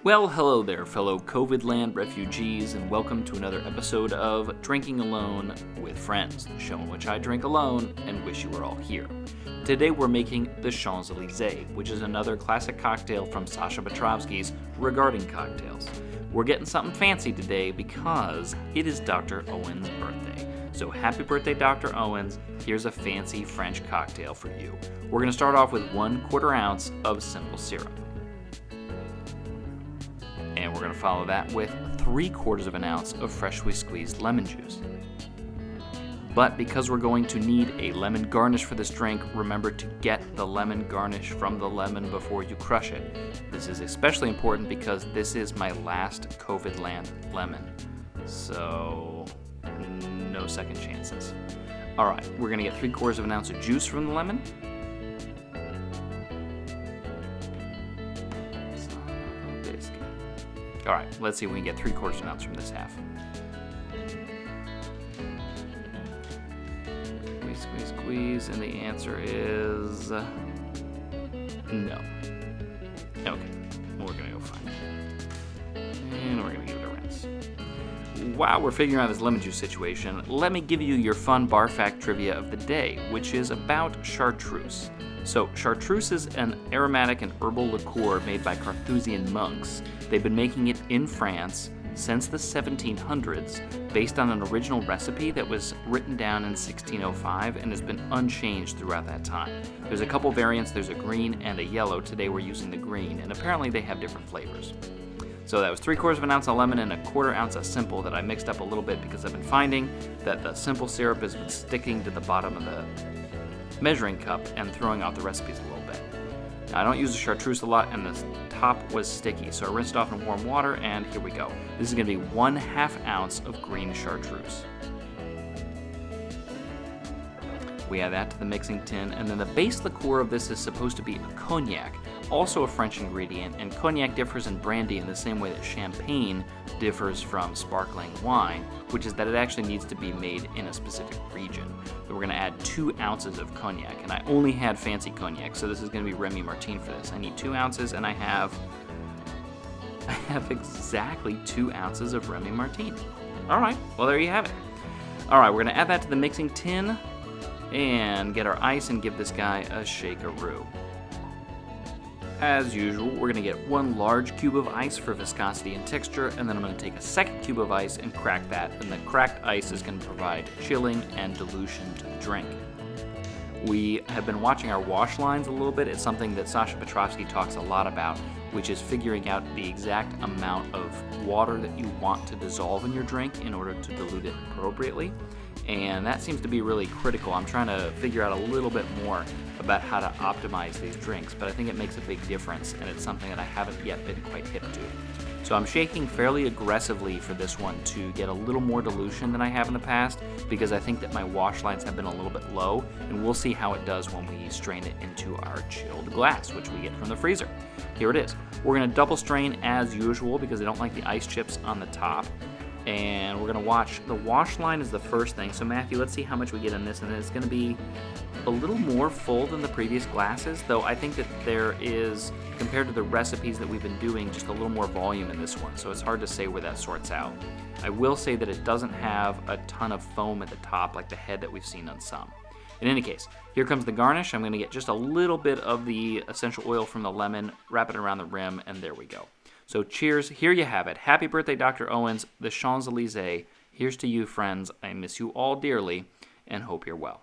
Well, hello there, fellow COVID land refugees, and welcome to another episode of Drinking Alone with Friends, the show in which I drink alone and wish you were all here. Today we're making the Champs-Elysees, which is another classic cocktail from Sasha Petrovsky's Regarding Cocktails. We're getting something fancy today because it is Dr. Owen's birthday. So happy birthday, Dr. Owens. Here's a fancy French cocktail for you. We're going to start off with 1/4 ounce of simple syrup. And we're going to follow that with 3/4 ounce of freshly squeezed lemon juice. But because we're going to need a lemon garnish for this drink, remember to get the lemon garnish from the lemon before you crush it. This is especially important because this is my last COVID land lemon. So, no second chances. Alright, we're going to get 3/4 ounce of juice from the lemon. Alright, let's see if we can get 3/4 ounce from this half. Squeeze, and the answer is no. Okay, we're gonna go find it. And we're gonna give it a rinse. While we're figuring out this lemon juice situation, let me give you your fun bar fact trivia of the day, which is about chartreuse. So, chartreuse is an aromatic and herbal liqueur made by Carthusian monks. They've been making it in France since the 1700s, based on an original recipe that was written down in 1605 and has been unchanged throughout that time. There's a couple variants, there's a green and a yellow. Today we're using the green, and apparently they have different flavors. So that was 3/4 ounce of lemon and 1/4 ounce of simple that I mixed up a little bit because I've been finding that the simple syrup has been sticking to the bottom of the measuring cup and throwing out the recipes a little bit. Now, I don't use the chartreuse a lot, and the top was sticky, so I rinsed it off in warm water, and here we go. This is going to be 1/2 ounce of green chartreuse. We add that to the mixing tin, and then the base liqueur of this is supposed to be a cognac, also a French ingredient, and cognac differs in brandy in the same way that champagne differs from sparkling wine, which is that it actually needs to be made in a specific region. So we're going to add 2 ounces of cognac, and I only had fancy cognac, so this is going to be Remy Martin for this. I need 2 ounces, and I have exactly 2 ounces of Remy Martin. All right, well, there you have it. All right, we're going to add that to the mixing tin and get our ice and give this guy a shake-a-roo. As usual, we're going to get 1 large cube of ice for viscosity and texture, and then I'm going to take a second cube of ice and crack that, and the cracked ice is going to provide chilling and dilution to the drink. We have been watching our wash lines a little bit. It's something that Sasha Petrovsky talks a lot about, which is figuring out the exact amount of water that you want to dissolve in your drink in order to dilute it appropriately. And that seems to be really critical. I'm trying to figure out a little bit more about how to optimize these drinks, but I think it makes a big difference, and it's something that I haven't yet been quite hip to. So I'm shaking fairly aggressively for this one to get a little more dilution than I have in the past, because I think that my wash lines have been a little bit low, and we'll see how it does when we strain it into our chilled glass, which we get from the freezer. Here it is. We're going to double strain as usual because I don't like the ice chips on the top. And we're going to watch, the wash line is the first thing. So Matthew, let's see how much we get in this. And it's going to be a little more full than the previous glasses, though I think that there is, compared to the recipes that we've been doing, just a little more volume in this one. So it's hard to say where that sorts out. I will say that it doesn't have a ton of foam at the top like the head that we've seen on some. In any case, here comes the garnish. I'm going to get just a little bit of the essential oil from the lemon, wrap it around the rim, and there we go. So cheers, here you have it. Happy birthday, Dr. Owens, the Champs-Elysees. Here's to you, friends. I miss you all dearly and hope you're well.